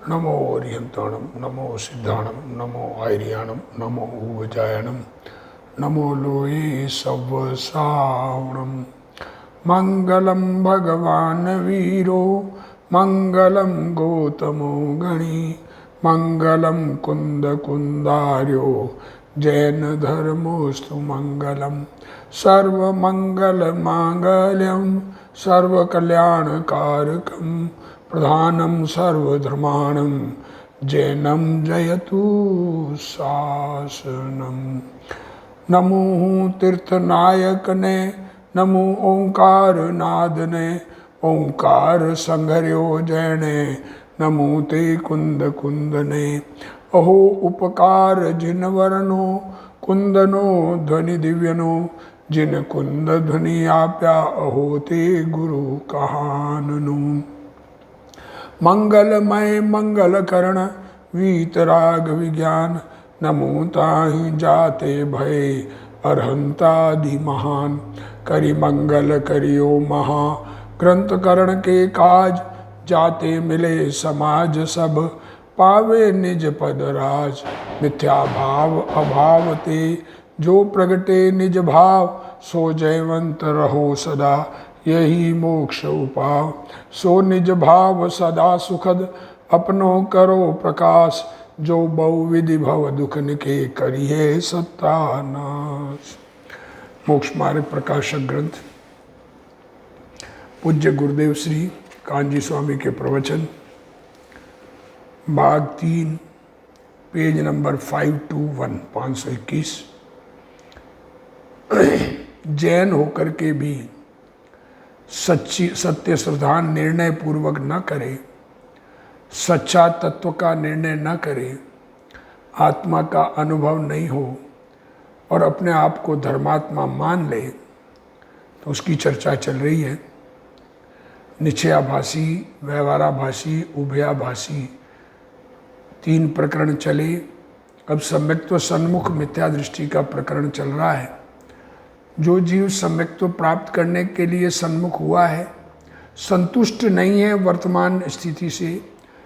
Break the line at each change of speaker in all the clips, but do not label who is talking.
नमो ओरियंताणम नमो सिद्धाणम नमो आर्याणम नमो उवजायणम नमो लोये सव्वसावणम। मंगलम भगवान वीरो मंगलम गौतमो गणी मंगलम कुंद कुंदार्यो जैन धर्मोस्तु मंगलम। सर्वमंगल मांगल्यम सर्वकल्याणकारकम प्रधानम सर्वधर्माणम जैनम जयतु शासनम। नमो तीर्थनायक ने नमो ओंकार नाद ने ओंकार संघर्यो जैने नमो ते कुंद कुंद ने। अहो उपकार जिन वर्णो कुंदनो ध्वनि दिव्यनो जिन कुंद ध्वनि आप्या अहो ते गुरु कहाननु। मंगलमय मंगल करण वीतराग विज्ञान नमो ताहि जाते भय अरहंतादि महान। करि मंगल करियो महा ग्रंथ करण के काज जाते मिले समाज सब पावे निज पद राज। मिथ्या भाव अभाव ते जो प्रगटे निज भाव सो जयवंत रहो सदा यही मोक्ष उपाव। सो निज भाव सदा सुखद अपनो करो प्रकाश जो बहुविधि भव दुख निके करिए सत्तानाश। मोक्ष मार्ग प्रकाशक ग्रंथ पूज्य गुरुदेव श्री कांजी स्वामी के प्रवचन भाग 3 पेज नंबर 521 521। जैन होकर के भी सत्य श्रद्धा निर्णय पूर्वक न करे, सच्चा तत्व का निर्णय न करे, आत्मा का अनुभव नहीं हो और अपने आप को धर्मात्मा मान ले, तो उसकी चर्चा चल रही है। निश्चयाभासी, व्यवहाराभासी, उभयाभासी 3 प्रकरण चले। अब सम्यक्त्व सन्मुख मिथ्या दृष्टि का प्रकरण चल रहा है। जो जीव सम्यक्त्व प्राप्त करने के लिए सन्मुख हुआ है, संतुष्ट नहीं है वर्तमान स्थिति से,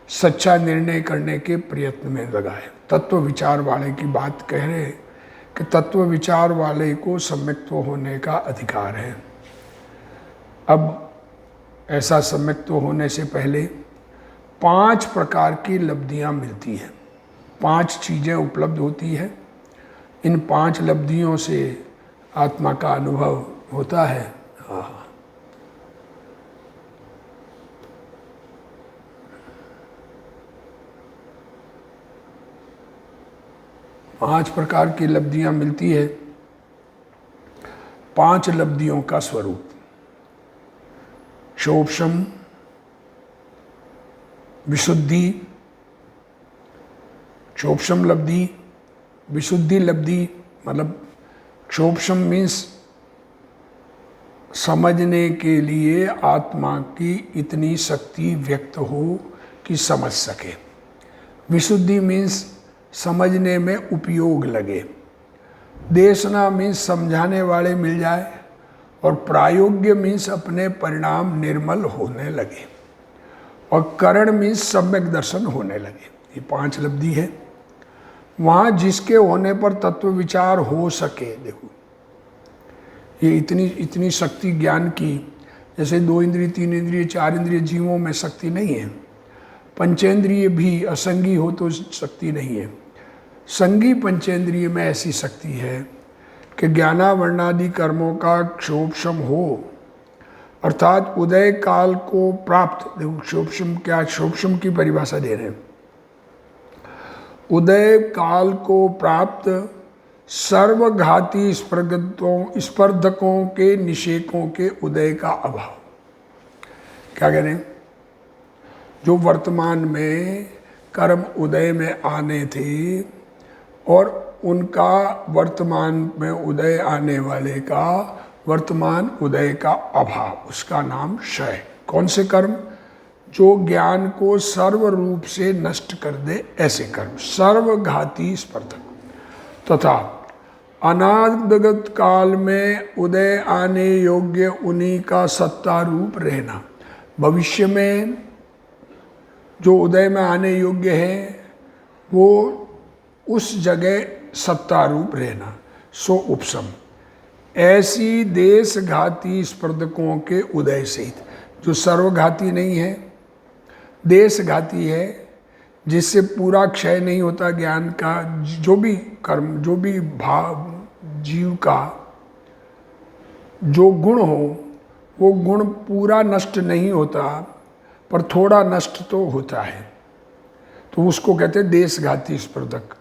सच्चा निर्णय करने के प्रयत्न में लगा है। तत्व विचार वाले की बात कह रहे हैं कि तत्व विचार वाले को सम्यक्त्व होने का अधिकार है। अब ऐसा सम्यक्त्व होने से पहले 5 प्रकार की लब्धियां मिलती हैं, 5 चीज़ें उपलब्ध होती है। इन 5 लब्धियों से आत्मा का अनुभव होता है। 5 प्रकार की लब्धियां मिलती है। 5 लब्धियों का स्वरूप क्षोभशम, विशुद्धि, क्षोभशम लब्धि, विशुद्धि लब्धि। मतलब क्षोभशम मीन्स समझने के लिए आत्मा की इतनी शक्ति व्यक्त हो कि समझ सके। विशुद्धि मीन्स समझने में उपयोग लगे। देशना मीन्स समझाने वाले मिल जाए। और प्रायोग्य मीन्स अपने परिणाम निर्मल होने लगे। और करण मीन्स सम्यक दर्शन होने लगे। ये 5 लब्धि है। वहाँ जिसके होने पर तत्व विचार हो सके। देखो ये इतनी शक्ति ज्ञान की, जैसे 2 इंद्रिय 3 इंद्रिय 4 इंद्रिय जीवों में शक्ति नहीं है। पंचेंद्रिय भी असंगी हो तो शक्ति नहीं है। संगी पंचेंद्रिय में ऐसी शक्ति है कि ज्ञानावर्णादि कर्मों का क्षोभशम हो, अर्थात उदय काल को प्राप्त। देखो क्षोभशम क्या, क्षोभशम की परिभाषा दे रहे हैं। उदय काल को प्राप्त सर्वघाती स्पर्धकों के निषेकों के उदय का अभाव। क्या कह रहे हैं? जो वर्तमान में कर्म उदय में आने थे और उनका वर्तमान में उदय आने वाले का वर्तमान उदय का अभाव, उसका नाम क्षय। कौन से कर्म? जो ज्ञान को सर्व रूप से नष्ट कर दे, ऐसे कर्म सर्वघाती स्पर्धक। तथा अनादिगत काल में उदय आने योग्य उन्हीं का सत्ता रूप रहना। भविष्य में जो उदय में आने योग्य है वो उस जगह सत्ता रूप रहना, सो उपशम। ऐसी देशघाती स्पर्धकों के उदय सहित, जो सर्वघाती नहीं है, देशघाती है, जिससे पूरा क्षय नहीं होता ज्ञान का, जो भी कर्म, जो भी भाव जीव का जो गुण हो, वो गुण पूरा नष्ट नहीं होता पर थोड़ा नष्ट तो होता है, तो उसको कहते हैं देशघाती स्पर्धक।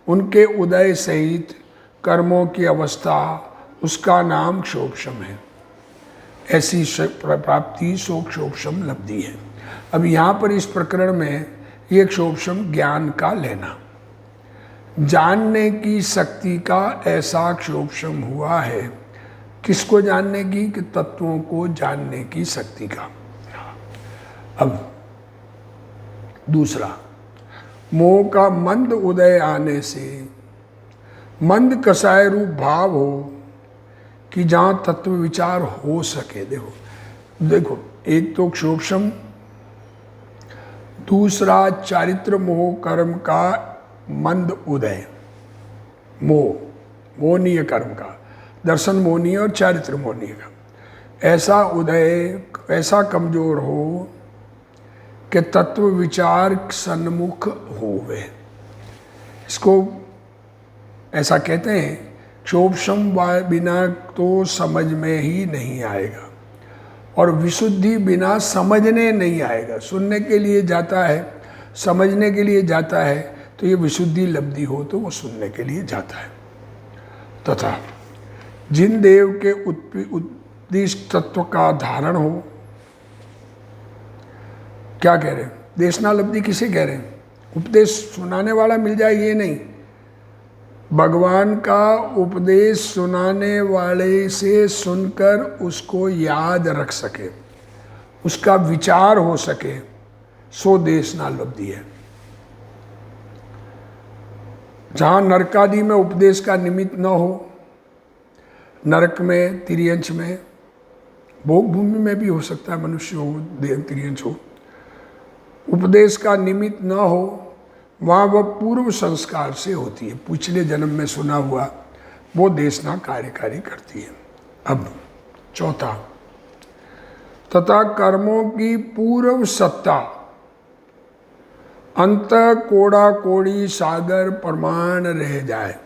उनके उदय सहित कर्मों की अवस्था, उसका नाम क्षोभशम है। ऐसी प्राप्ति सो क्षोभशम लब्धि है। अब यहाँ पर इस प्रकरण में ये क्षोभशम ज्ञान का लेना, जानने की शक्ति का ऐसा क्षोभशम हुआ है। किसको जानने की? कि तत्वों को जानने की शक्ति का। अब दूसरा, मोह का मंद उदय आने से मंद कषाय रूप भाव हो कि जहाँ तत्व विचार हो सके। देखो एक तो क्षोभशम, दूसरा चारित्र मोह कर्म का मंद उदय, मोहनीय कर्म का, दर्शन मोहनीय और चारित्र मोहनीय का ऐसा उदय ऐसा कमजोर हो कि तत्व विचार सन्मुख होवे। इसको ऐसा कहते हैं, क्षोभशम बिना तो समझ में ही नहीं आएगा, और विशुद्धि बिना समझने नहीं आएगा। सुनने के लिए जाता है, समझने के लिए जाता है, तो ये विशुद्धि लब्धि हो तो वो सुनने के लिए जाता है। तथा जिन देव के उद्दिष्ट तत्व का धारण हो, क्या कह रहे हैं? देशनालब्धि किसे कह रहे हैं? उपदेश सुनाने वाला मिल जाए ये नहीं, भगवान का उपदेश सुनाने वाले से सुनकर उसको याद रख सके, उसका विचार हो सके, सो देशनालब्धि है। जहाँ नरकादि में उपदेश का निमित्त न हो, नरक में, तिर्यंच में, भोग भूमि में भी हो सकता है, मनुष्य हो, देव तिर्यंच हो, उपदेश का निमित्त न हो, वहाँ वह पूर्व संस्कार से होती है, पिछले जन्म में सुना हुआ वो देशना कार्यकारी करती है। अब चौथा, तथा कर्मों की पूर्व सत्ता अंत कोड़ा कोड़ी सागर प्रमाण रह जाए।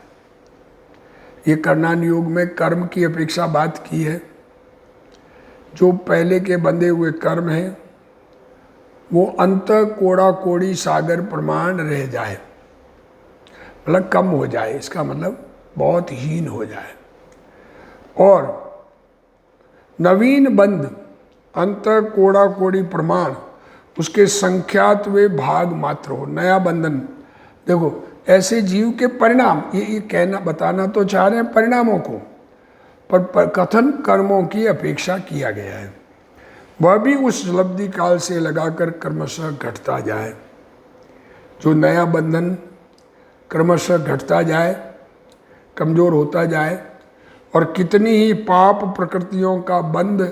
ये कर्णान योग में कर्म की अपेक्षा बात की है। जो पहले के बंधे हुए कर्म हैं वो अंत कोड़ा कोड़ी सागर प्रमाण रह जाए, मतलब कम हो जाए, इसका मतलब बहुत हीन हो जाए। और नवीन बंध अंत कोड़ा कोड़ी प्रमाण, उसके संख्यात वे भाग मात्र हो। नया बंधन, देखो ऐसे जीव के परिणाम, ये कहना बताना तो चाह रहे हैं परिणामों को, पर कथन कर्मों की अपेक्षा किया गया है। वह भी उस लब्धि काल से लगाकर क्रमशः घटता जाए। जो नया बंधन क्रमशः घटता जाए, कमजोर होता जाए, और कितनी ही पाप प्रकृतियों का बंध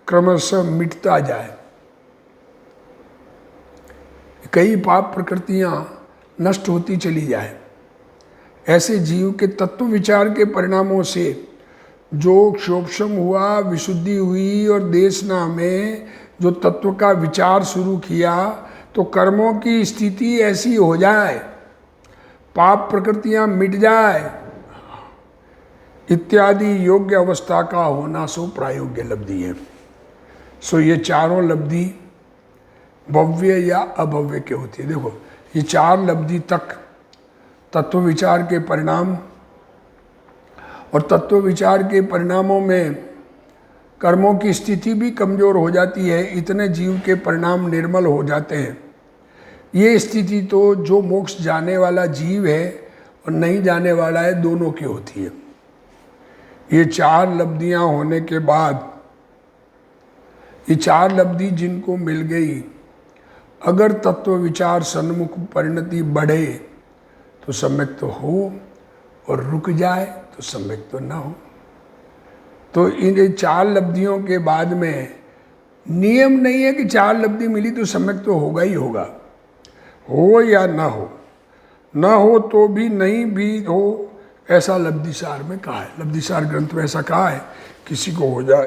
क्रमशः मिटता जाए। कई पाप प्रकृतियां नष्ट होती चली जाए। ऐसे जीव के तत्व विचार के परिणामों से जो क्षोभशम हुआ, विशुद्धि हुई, और देशना में जो तत्व का विचार शुरू किया, तो कर्मों की स्थिति ऐसी हो जाए, पाप प्रकृतियां मिट जाए इत्यादि योग्य अवस्था का होना सो प्रायोग्य लब्धि है। सो ये चारों लब्धि भव्य या अभव्य के होती है। देखो ये चार लब्धि तक तत्व विचार के परिणाम, और तत्व विचार के परिणामों में कर्मों की स्थिति भी कमजोर हो जाती है, इतने जीव के परिणाम निर्मल हो जाते हैं। ये स्थिति तो जो मोक्ष जाने वाला जीव है और नहीं जाने वाला है, दोनों की होती है। ये चार लब्धियां होने के बाद, ये चार लब्धि जिनको मिल गई, अगर तत्व विचार सन्मुख परिणति बढ़े तो सम्यक तो हो, और रुक जाए तो सम्यक तो ना हो। तो इन चार लब्धियों के बाद में नियम नहीं है कि चार लब्धि मिली तो सम्यक तो होगा ही होगा। हो या न हो तो भी नहीं भी हो, ऐसा लब्धिसार में कहा है। लब्धिसार ग्रंथ में ऐसा कहा है, किसी को हो जाए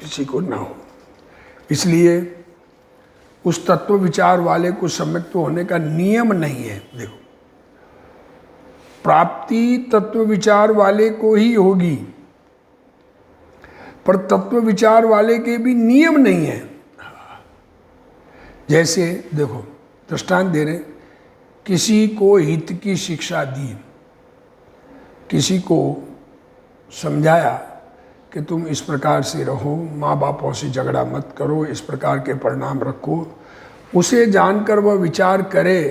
किसी को ना हो। इसलिए उस तत्व विचार वाले को सम्यक तो होने का नियम नहीं है। देखो, प्राप्ति तत्व विचार वाले को ही होगी, पर तत्व विचार वाले के भी नियम नहीं है। जैसे देखो, दृष्टांत दे रहे, किसी को हित की शिक्षा दी, किसी को समझाया कि तुम इस प्रकार से रहो, माँ बापों से झगड़ा मत करो, इस प्रकार के परिणाम रखो। उसे जानकर वह विचार करे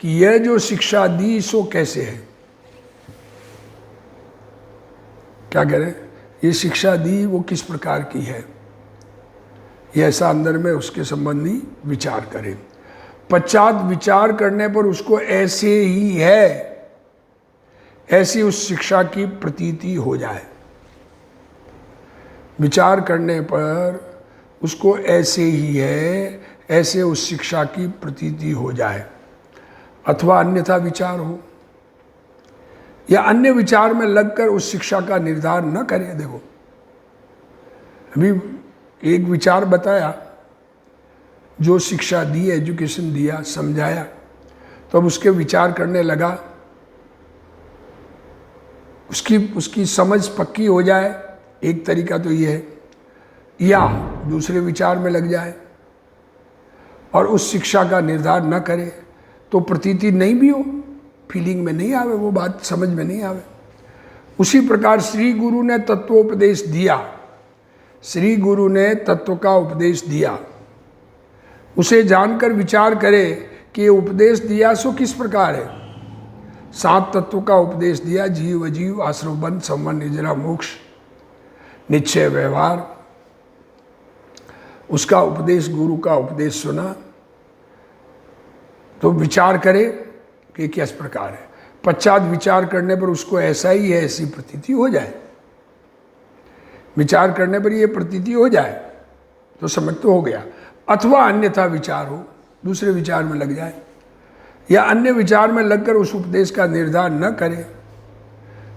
कि यह जो शिक्षा दी सो कैसे है। क्या कह रहे, ये शिक्षा दी वो किस प्रकार की है, ये ऐसा अंदर में उसके संबंधी विचार करे। पश्चात विचार करने पर उसको ऐसे ही है, ऐसी उस शिक्षा की प्रतीति हो जाए। विचार करने पर उसको ऐसे ही है, ऐसे उस शिक्षा की प्रतीति हो जाए, अथवा अन्यथा विचार हो, या अन्य विचार में लगकर उस शिक्षा का निर्धारण न करे। देखो, अभी एक विचार बताया, जो शिक्षा दी, एजुकेशन दिया, समझाया, तो अब उसके विचार करने लगा, उसकी समझ पक्की हो जाए, एक तरीका तो ये है, या दूसरे विचार में लग जाए और उस शिक्षा का निर्धारण न करे, तो प्रतीति नहीं भी हो, फीलिंग में नहीं आवे, वो बात समझ में नहीं आवे। उसी प्रकार श्री गुरु ने तत्वोपदेश दिया, श्री गुरु ने तत्व का उपदेश दिया, उसे जानकर विचार करे कि ये उपदेश दिया सो किस प्रकार है। 7 तत्व का उपदेश दिया, जीव अजीव, आश्रमबंध, संबंध, निजरा, मोक्ष, निश्चय, व्यवहार। उसका उपदेश, गुरु का उपदेश सुना, तो विचार करे कि किस प्रकार है। पश्चात विचार करने पर उसको ऐसा ही है, ऐसी प्रतीति हो जाए। विचार करने पर ये प्रतीति हो जाए तो समझ तो हो गया। अथवा अन्यथा विचार हो, दूसरे विचार में लग जाए, या अन्य विचार में लगकर उस उपदेश का निर्धारण न करे,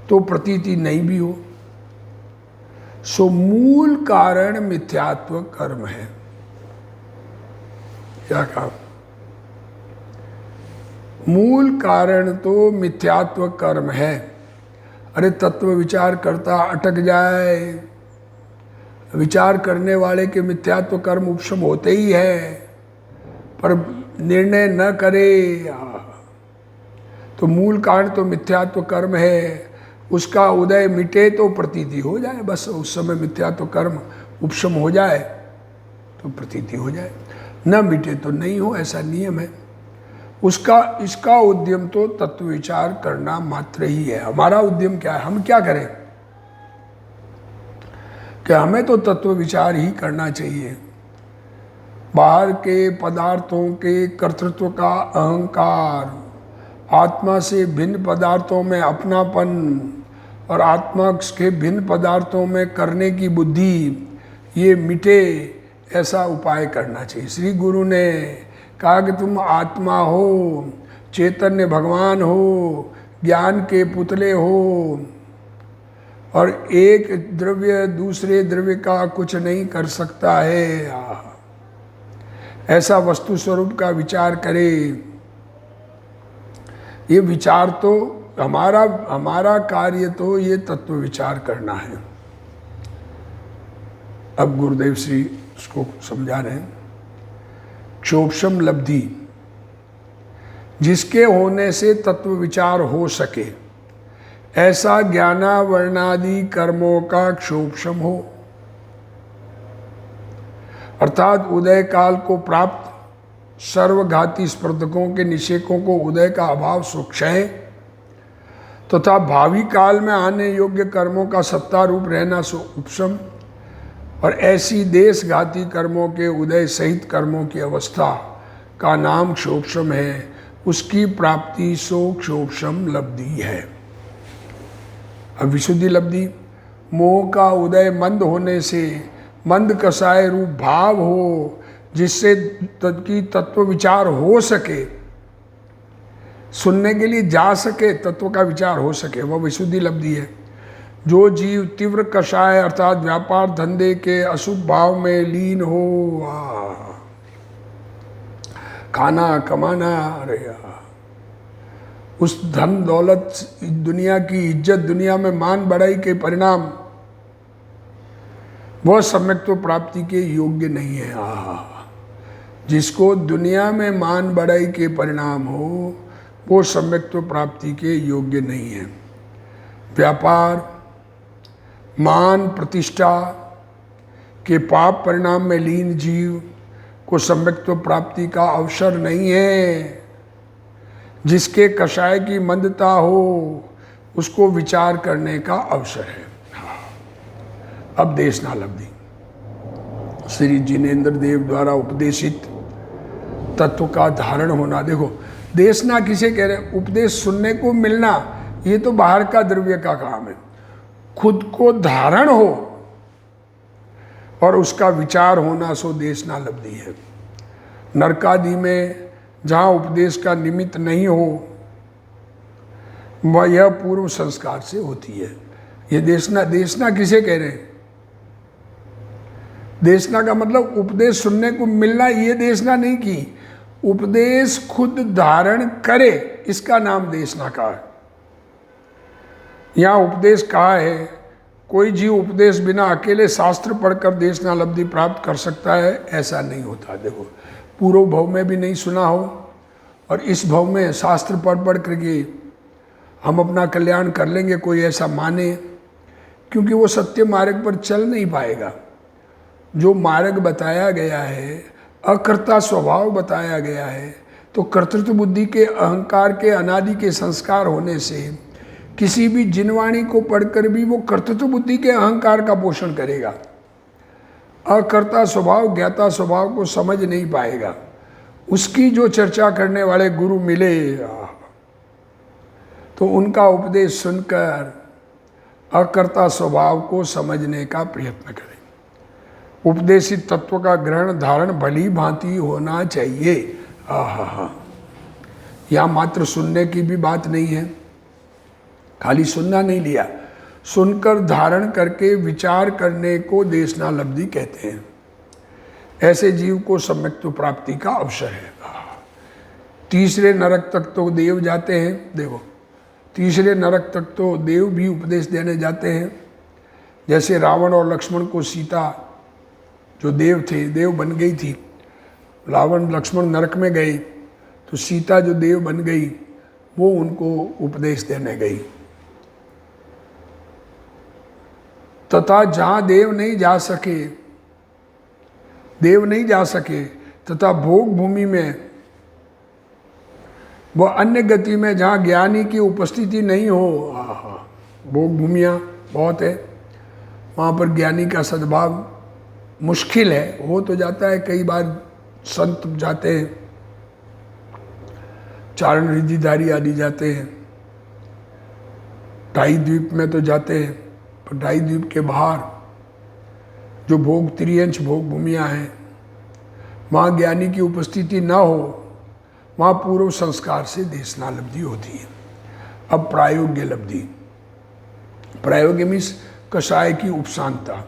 तो प्रतीति नहीं भी हो, सो मूल कारण मिथ्यात्व कर्म है। क्या कहा? मूल कारण तो मिथ्यात्व कर्म है। अरे तत्व विचार करता अटक जाए, विचार करने वाले के मिथ्यात्व कर्म उपशम होते ही है, पर निर्णय न करे, तो मूल कारण तो मिथ्यात्व कर्म है। उसका उदय मिटे तो प्रतीति हो जाए, बस उस समय मिथ्यात्व कर्म उपशम हो जाए तो प्रतीति हो जाए, न मिटे तो नहीं हो, ऐसा नियम है उसका। इसका उद्यम तो तत्व विचार करना मात्र ही है। हमारा उद्यम क्या है, हम क्या करें कि हमें तो तत्व विचार ही करना चाहिए। बाहर के पदार्थों के कर्तृत्व का अहंकार, आत्मा से भिन्न पदार्थों में अपनापन और आत्मा के भिन्न पदार्थों में करने की बुद्धि, ये मिटे, ऐसा उपाय करना चाहिए। श्री गुरु ने कहा कि तुम आत्मा हो, चैतन्य भगवान हो, ज्ञान के पुतले हो, और एक द्रव्य दूसरे द्रव्य का कुछ नहीं कर सकता है, ऐसा वस्तु स्वरूप का विचार करे। ये विचार तो हमारा कार्य तो ये तत्व विचार करना है। अब गुरुदेव श्री उसको समझा रहे हैं। क्षोभशम लब्धि, जिसके होने से तत्व विचार हो सके, ऐसा ज्ञानावर्णादि कर्मों का क्षोभशम हो, अर्थात उदय काल को प्राप्त सर्वघाती स्पर्धकों के निषेकों को उदय का अभाव सो क्षय, तथा भावी काल में आने योग्य कर्मों का सत्ता रूप रहना सो उपशम, और ऐसी देशघाती कर्मों के उदय सहित कर्मों की अवस्था का नाम क्षोभशम है। उसकी प्राप्ति सो क्षोभशम लब्धि है। अब विशुद्धि लब्धि, मोह का उदय मंद होने से मंद कसाय रूप भाव हो, जिससे तत्व विचार हो सके, सुनने के लिए जा सके, तत्व का विचार हो सके, वह विशुद्धि लब्धि है। जो जीव तीव्र कषाय अर्थात व्यापार धंधे के अशुभ भाव में लीन हो, खाना कमाना, अरे उस धन दौलत दुनिया की इज्जत, दुनिया में मान बढ़ाई के परिणाम, वह सम्यक्त्व प्राप्ति के योग्य नहीं है। जिसको दुनिया में मान बढ़ाई के परिणाम हो, वो सम्यक्त्व प्राप्ति के योग्य नहीं है। व्यापार, मान, प्रतिष्ठा के पाप परिणाम में लीन जीव को सम्यक्त्व प्राप्ति का अवसर नहीं है। जिसके कषाय की मंदता हो, उसको विचार करने का अवसर है। अब देशना लब्धि, श्री जिनेन्द्र देव द्वारा उपदेशित तत्व का धारण होना। देखो, देशना किसे कह रहे हैं? उपदेश सुनने को मिलना, ये तो बाहर का द्रव्य का काम है। खुद को धारण हो और उसका विचार होना, सो देशना लब्धि है। नरकादि में जहाँ उपदेश का निमित्त नहीं हो, वह यह पूर्व संस्कार से होती है। ये देशना किसे कह रहे हैं? देशना का मतलब उपदेश सुनने को मिलना, ये देशना नहीं की उपदेश खुद धारण करे, इसका नाम देशना का है। यहाँ उपदेश कहा है, कोई जीव उपदेश बिना अकेले शास्त्र पढ़कर देशना लब्धि प्राप्त कर सकता है, ऐसा नहीं होता। देखो, पूर्व भव में भी नहीं सुना हो और इस भव में शास्त्र पढ़ करके हम अपना कल्याण कर लेंगे, कोई ऐसा माने, क्योंकि वो सत्य मार्ग पर चल नहीं पाएगा। जो मार्ग बताया गया है, अकर्ता स्वभाव बताया गया है, तो कर्तृत्व बुद्धि के अहंकार के अनादि के संस्कार होने से किसी भी जिनवाणी को पढ़कर भी वो कर्तृत्व बुद्धि के अहंकार का पोषण करेगा। अकर्ता स्वभाव, ज्ञाता स्वभाव को समझ नहीं पाएगा। उसकी जो चर्चा करने वाले गुरु मिले तो उनका उपदेश सुनकर अकर्ता स्वभाव को समझने का प्रयत्न करें। उपदेशित तत्व का ग्रहण धारण भली भांति होना चाहिए। यहाँ मात्र सुनने की भी बात नहीं है, खाली सुनना नहीं लिया, सुनकर धारण करके विचार करने को देशना लब्धि कहते हैं। ऐसे जीव को सम्यक्त्व प्राप्ति का अवसर है। तीसरे नरक तक तो देव जाते हैं। देखो, तीसरे नरक तक तो देव भी उपदेश देने जाते हैं। जैसे रावण और लक्ष्मण को सीता, जो देव थे, देव बन गई थी, रावण लक्ष्मण नरक में गए, तो सीता जो देव बन गई, वो उनको उपदेश देने गई। तथा जहाँ देव नहीं जा सके तथा भोग भूमि में, वह अन्य गति में जहाँ ज्ञानी की उपस्थिति नहीं हो, भोग भूमियाँ बहुत है, वहाँ पर ज्ञानी का सद्भाव मुश्किल है। हो तो जाता है, कई बार संत जाते हैं, चारण रिद्धिधारी आदि जाते हैं, ढाई द्वीप में तो जाते हैं, पर ढाई द्वीप के बाहर जो भोग त्रियंश भोग भूमियाँ हैं, वहाँ ज्ञानी की उपस्थिति ना हो, वहाँ पूर्व संस्कार से देशना लब्धि होती है। अब प्रायोग्य लब्धि, प्रायोग्य मीन्स कषाय की उपशांतता।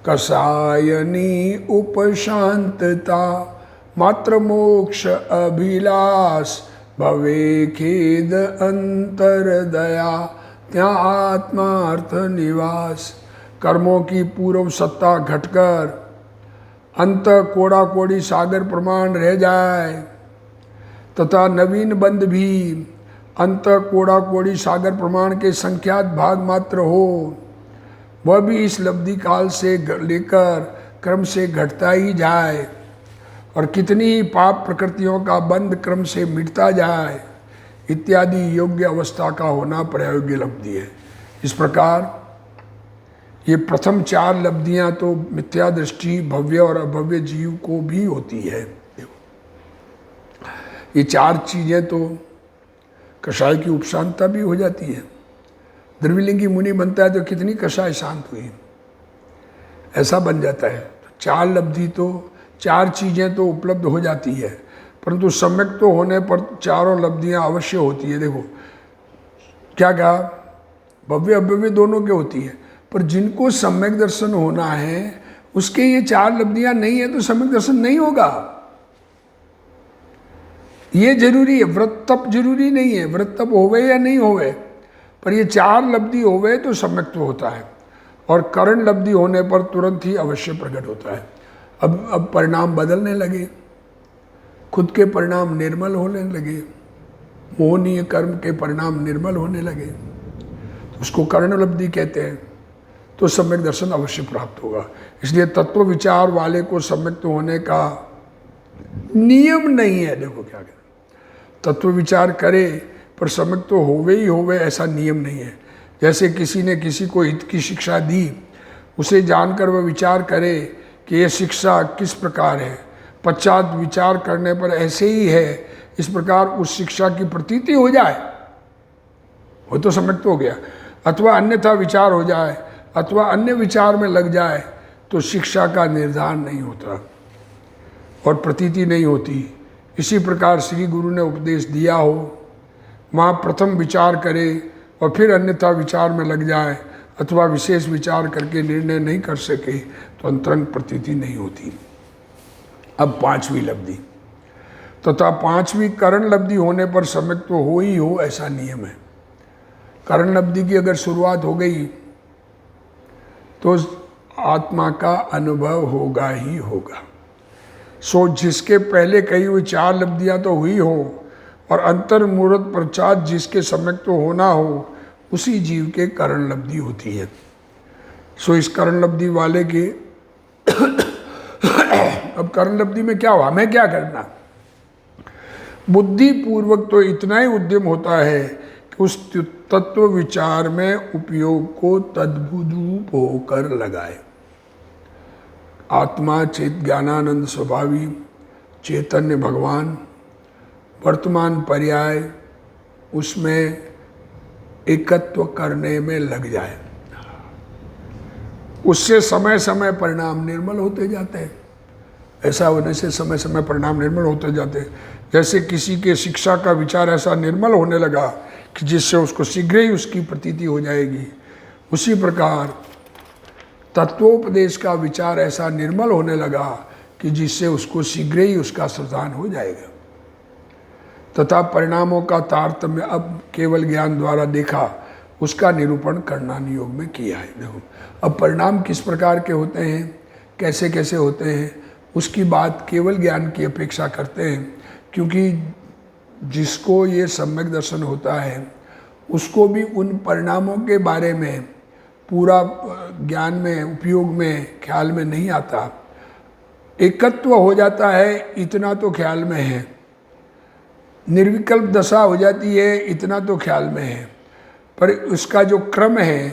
कषायनी उपशांतता मात्र मोक्ष अभिलाष, भवे खेद अंतर दया त्या आत्मार्थ निवास। कर्मों की पूर्व सत्ता घटकर अंत कोड़ा कोड़ी सागर प्रमाण रह जाए, तथा नवीन बंध भी अंत कोड़ा कोड़ी सागर प्रमाण के संख्यात भाग मात्र हो, वह भी इस लब्धि काल से लेकर क्रम से घटता ही जाए, और कितनी ही पाप प्रकृतियों का बंध क्रम से मिटता जाए, इत्यादि योग्य अवस्था का होना प्रायोग्य लब्धि है। इस प्रकार ये प्रथम चार लब्धियां तो मिथ्या दृष्टि, भव्य और अभव्य जीव को भी होती है। ये चार चीज़ें तो कषाय की उपशांतता भी हो जाती है। द्रविलिंगी मुनि बनता है तो कितनी कषाय शांत हुई, ऐसा बन जाता है। तो चार लब्धि तो, चार चीज़ें तो उपलब्ध हो जाती है, परंतु सम्यक तो होने पर चारों लब्धियां अवश्य होती है। देखो क्या कहा, भव्य अभव्य दोनों के होती है, पर जिनको सम्यक दर्शन होना है उसके ये चार लब्धियां नहीं है तो सम्यक दर्शन नहीं होगा। ये जरूरी है, व्रत तप जरूरी नहीं है, व्रत तप होवे या नहीं होवे, पर ये चार लब्धि होवे तो सम्यक तो होता है, और करण लब्धि होने पर तुरंत ही अवश्य प्रकट होता है। अब परिणाम बदलने लगे, खुद के परिणाम निर्मल होने लगे, मोहनीय कर्म के परिणाम निर्मल होने लगे, तो उसको करण लब्धि कहते हैं, तो सम्यक दर्शन अवश्य प्राप्त होगा। इसलिए तत्व विचार वाले को सम्यक तो होने का नियम नहीं है। देखो क्या कहते, तत्व विचार करे पर सम्यक तो होवे ही होवे ऐसा नियम नहीं है। जैसे किसी ने किसी को हित की शिक्षा दी, उसे जानकर वह विचार करे कि यह शिक्षा किस प्रकार है, पश्चात विचार करने पर ऐसे ही है इस प्रकार उस शिक्षा की प्रतीति हो जाए, वो तो सम्यक तो हो गया। अथवा अन्यथा विचार हो जाए अथवा अन्य विचार में लग जाए तो शिक्षा का निर्धारण नहीं होता और प्रतीति नहीं होती। इसी प्रकार श्री गुरु ने उपदेश दिया हो, वहाँ प्रथम विचार करे और फिर अन्यथा विचार में लग जाए अथवा विशेष विचार करके निर्णय नहीं कर सके तो अंतरंग प्रतीति नहीं होती। अब पांचवी लब्धि तथा पांचवी करण लब्धि होने पर सम्यक तो हो ही हो ऐसा नियम है। करण लब्धि की अगर शुरुआत हो गई तो आत्मा का अनुभव होगा ही होगा। सो जिसके पहले कही हुई चार लब्धियां तो हुई हो और अंतर मुहूर्त पश्चात जिसके सम्यक तो होना हो, उसी जीव के करण लब्धि होती है। सो इस करण लब्धि वाले के अब करण लब्धि में क्या हुआ, हमें क्या करना, बुद्धि पूर्वक तो इतना ही उद्यम होता है कि उस तत्व विचार में उपयोग को तद्भुत होकर लगाए। आत्मा चेत ज्ञानानंद स्वभावी चैतन्य भगवान वर्तमान पर्याय उसमें एकत्व करने में लग जाए, उससे समय समय परिणाम निर्मल होते जाते हैं। ऐसा होने से समय समय परिणाम निर्मल होते जाते हैं। जैसे किसी के शिक्षा का विचार ऐसा निर्मल होने लगा कि जिससे उसको शीघ्र ही उसकी प्रतीति हो जाएगी, उसी प्रकार तत्वोपदेश का विचार ऐसा निर्मल होने लगा कि जिससे उसको शीघ्र ही उसका श्रद्धान हो जाएगा। तथा परिणामों का तारतम्य अब केवल ज्ञान द्वारा देखा, उसका निरूपण करना नियोग में किया है। देखो अब परिणाम किस प्रकार के होते हैं, कैसे कैसे होते हैं, उसकी बात केवल ज्ञान की अपेक्षा करते हैं, क्योंकि जिसको ये सम्यक दर्शन होता है उसको भी उन परिणामों के बारे में पूरा ज्ञान में उपयोग में ख्याल में नहीं आता। एकत्व हो जाता है इतना तो ख्याल में है, निर्विकल्प दशा हो जाती है इतना तो ख्याल में है, पर उसका जो क्रम है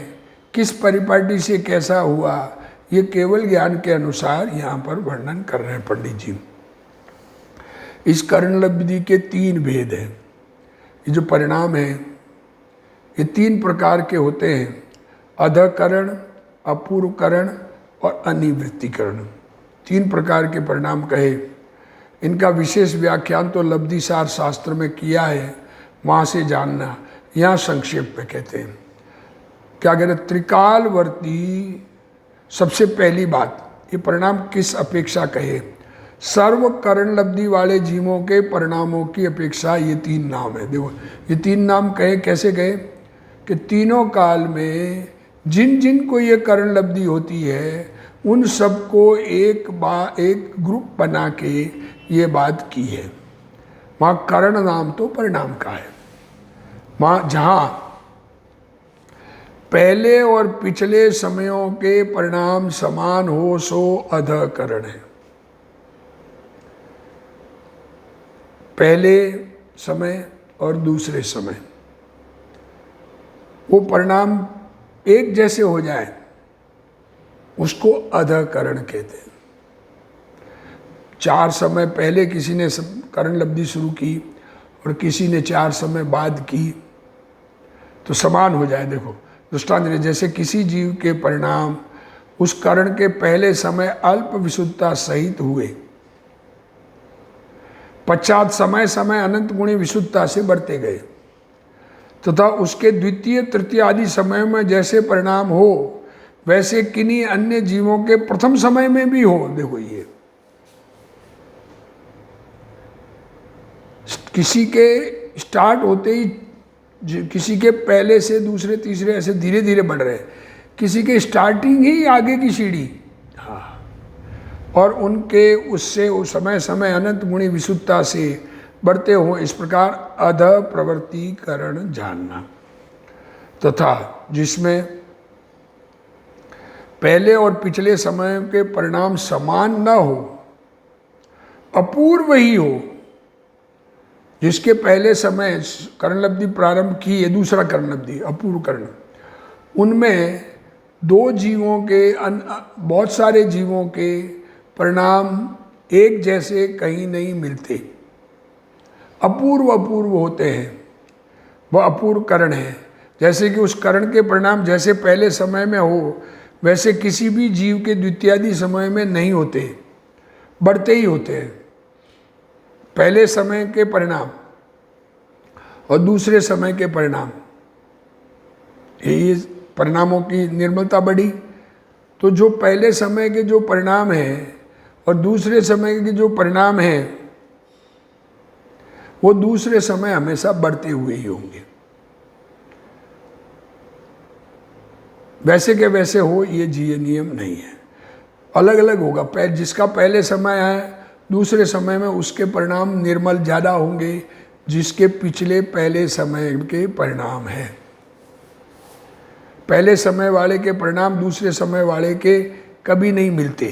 किस परिपाटी से कैसा हुआ ये केवल ज्ञान के अनुसार यहाँ पर वर्णन कर रहे हैं पंडित जी। इस करण लब्धि के तीन भेद हैं। ये जो परिणाम है ये तीन प्रकार के होते हैं, अधकरण, अपूर्वकरण और अनिवृत्तिकरण। तीन प्रकार के परिणाम कहे। इनका विशेष व्याख्यान तो लब्धिसार शास्त्र में किया है, वहाँ से जानना। यहाँ संक्षेप में कहते हैं, क्या कहते हैं, त्रिकालवर्ती सबसे पहली बात, ये परिणाम किस अपेक्षा कहे, सर्व करण लब्धि वाले जीवों के परिणामों की अपेक्षा ये तीन नाम है। देखो ये तीन नाम कहे, कैसे कहे कि तीनों काल में जिन जिन को ये करण लब्धि होती है उन सबको एक ग्रुप बना के ये बात की है। वहाँ करण नाम तो परिणाम का है। वहाँ जहाँ पहले और पिछले समयों के परिणाम समान हो सो अधकरण है। पहले समय और दूसरे समय वो परिणाम एक जैसे हो जाए उसको अधकरण कहते हैं। चार समय पहले किसी ने करण लब्धि शुरू की और किसी ने चार समय बाद की तो समान हो जाए। देखो दृष्टांत, जैसे किसी जीव के परिणाम उस करण के पहले समय अल्प विशुद्धता सहित हुए, पश्चात समय समय अनंत गुणी विशुद्धता से बढ़ते गए तथा उसके द्वितीय तृतीय आदि समय में जैसे परिणाम हो वैसे किन्हीं अन्य जीवों के प्रथम समय में भी हो। देखो, ये किसी के स्टार्ट होते ही, किसी के पहले से दूसरे तीसरे ऐसे धीरे धीरे बढ़ रहे, किसी के स्टार्टिंग ही आगे की सीढ़ी, हाँ, और उनके उससे उस समय समय अनंत गुणी विशुद्धता से बढ़ते हों, इस प्रकार अध प्रवृत्तिकरण जानना। तथा जिसमें पहले और पिछले समय के परिणाम समान न हो, अपूर्व ही हो, जिसके पहले समय कर्णलब्धि प्रारंभ की है, दूसरा कर्णलब्धि अपूर्व कर्ण, उनमें दो जीवों के बहुत सारे जीवों के परिणाम एक जैसे कहीं नहीं मिलते, अपूर्व अपूर्व होते हैं, वह अपूर्व कर्ण है। जैसे कि उस कर्ण के परिणाम जैसे पहले समय में हो वैसे किसी भी जीव के द्वितीयादि समय में नहीं होते, बढ़ते ही होते हैं। पहले समय के परिणाम और दूसरे समय के परिणाम, ये परिणामों की निर्मलता बढ़ी, तो जो पहले समय के जो परिणाम हैं और दूसरे समय के जो परिणाम हैं वो दूसरे समय हमेशा बढ़ते हुए ही होंगे। वैसे के वैसे हो ये जी नियम नहीं है, अलग अलग होगा। जिसका पहले समय है दूसरे समय में उसके परिणाम निर्मल ज़्यादा होंगे जिसके पिछले पहले समय के परिणाम हैं। पहले समय वाले के परिणाम दूसरे समय वाले के कभी नहीं मिलते।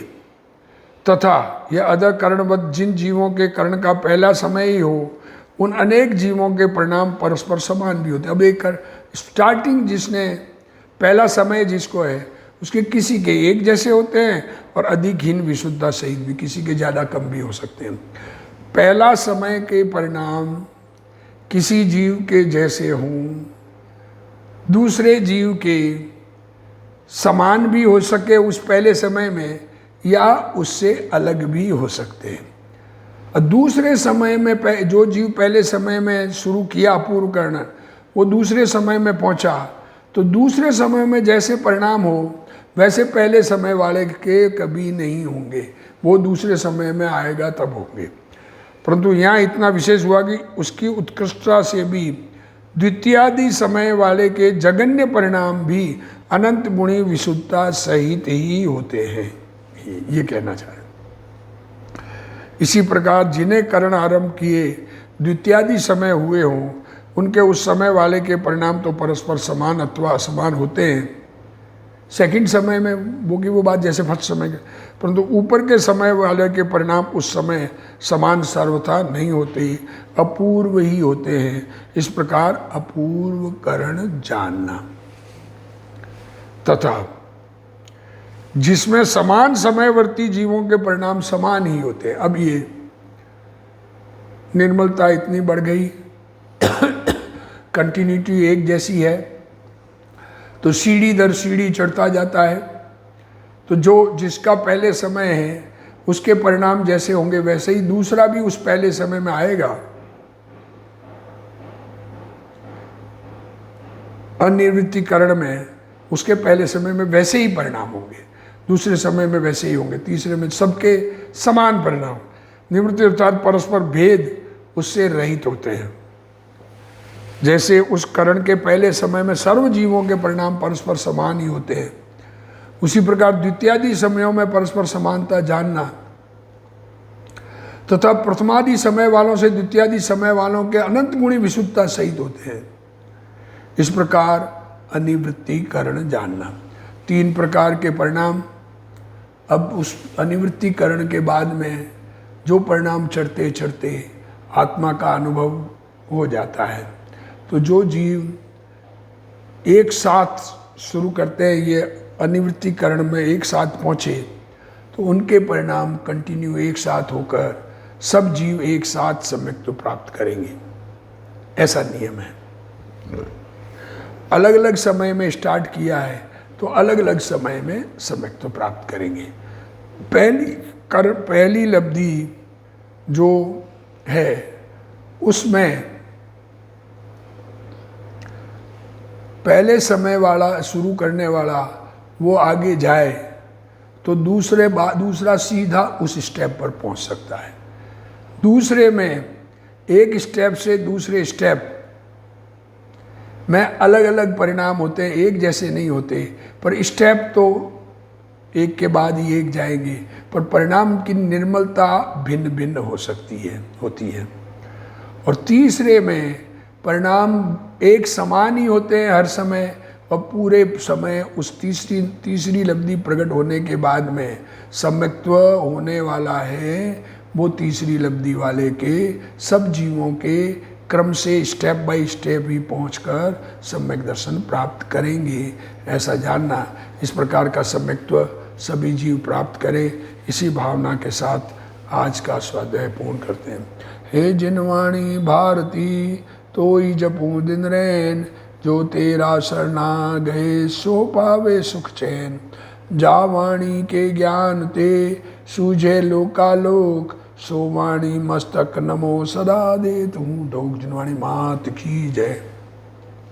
तथा यह अदर कर्णवत जिन जीवों के कर्ण का पहला समय ही हो उन अनेक जीवों के परिणाम परस्पर समान भी होते हैं। अब एक स्टार्टिंग जिसने पहला समय जिसको है उसके किसी के एक जैसे होते हैं और अधिक हीन विशुद्धता सहित भी किसी के ज़्यादा कम भी हो सकते हैं। पहला समय के परिणाम किसी जीव के जैसे हों, दूसरे जीव के समान भी हो सके उस पहले समय में या उससे अलग भी हो सकते हैं। और दूसरे समय में जो जीव पहले समय में शुरू किया अपूर्व करना वो दूसरे समय में पहुंचा तो दूसरे समय में जैसे परिणाम हो वैसे पहले समय वाले के कभी नहीं होंगे, वो दूसरे समय में आएगा तब होंगे। परंतु यहाँ इतना विशेष हुआ कि उसकी उत्कृष्टता से भी द्वितीयादि समय वाले के जगन्य परिणाम भी अनंत गुणी विशुद्धता सहित ही होते हैं, ये कहना चाहे। इसी प्रकार जिन्हें कर्ण आरंभ किए द्वितीयादि समय हुए हों उनके उस समय वाले के परिणाम तो परस्पर समान अथवा असमान होते हैं। सेकंड समय में वो बात जैसे फर्स्ट समय के, परंतु ऊपर के समय वाले के परिणाम उस समय समान सर्वथा नहीं होते, अपूर्व ही होते हैं। इस प्रकार अपूर्व कर्ण जानना। तथा जिसमें समान समयवर्ती जीवों के परिणाम समान ही होते हैं। अब ये निर्मलता इतनी बढ़ गई, कंटिन्यूटी एक जैसी है तो सीढ़ी दर सीढ़ी चढ़ता जाता है, तो जो जिसका पहले समय है उसके परिणाम जैसे होंगे वैसे ही दूसरा भी उस पहले समय में आएगा। अनिवृत्तिकरण में उसके पहले समय में वैसे ही परिणाम होंगे, दूसरे समय में वैसे ही होंगे, तीसरे में सबके समान परिणाम। निवृत्ति अर्थात परस्पर भेद उससे रहित होते हैं। जैसे उस कर्ण के पहले समय में सर्व जीवों के परिणाम परस्पर समान ही होते हैं, उसी प्रकार द्वितीयादि समयों में परस्पर समानता जानना तथा प्रथमादि समय वालों से द्वितीयादि समय वालों के अनंत गुणी विशुद्धता सहित होते हैं। इस प्रकार अनिवृत्तिकरण जानना। तीन प्रकार के परिणाम। अब उस अनिवृत्तिकरण के बाद में जो परिणाम चढ़ते चढ़ते आत्मा का अनुभव हो जाता है, तो जो जीव एक साथ शुरू करते हैं ये अनिवृत्तिकरण में एक साथ पहुँचे तो उनके परिणाम कंटिन्यू एक साथ होकर सब जीव एक साथ सम्यक्त्व प्राप्त करेंगे, ऐसा नियम है। अलग अलग समय में स्टार्ट किया है तो अलग अलग समय में सम्यक्त्व प्राप्त करेंगे। पहली लब्धि जो है उसमें पहले समय वाला शुरू करने वाला वो आगे जाए तो दूसरा सीधा उस स्टेप पर पहुंच सकता है। दूसरे में एक स्टेप से दूसरे स्टेप में अलग अलग परिणाम होते हैं, एक जैसे नहीं होते, पर स्टेप तो एक के बाद ही एक जाएंगे, पर परिणाम की निर्मलता भिन्न भिन्न होती है। और तीसरे में परिणाम एक समान ही होते हैं हर समय, और पूरे समय उस तीसरी लब्धि प्रकट होने के बाद में सम्यक्त्व होने वाला है। वो तीसरी लब्धि वाले के सब जीवों के क्रम से स्टेप बाय स्टेप ही पहुंचकर सम्यक दर्शन प्राप्त करेंगे, ऐसा जानना। इस प्रकार का सम्यक्त्व सभी जीव प्राप्त करें, इसी भावना के साथ आज का स्वाध्याय पूर्ण करते हैं। हे जिनवाणी भारती तोई जपू दिन रैन, जो तेरा शरणा गए सो पावे सुख चैन। जा वाणी के ज्ञान ते सूझे लोकालोक, सो वाणी मस्तक नमो सदा दे तू। ढोक जिनवाणी मात की जय।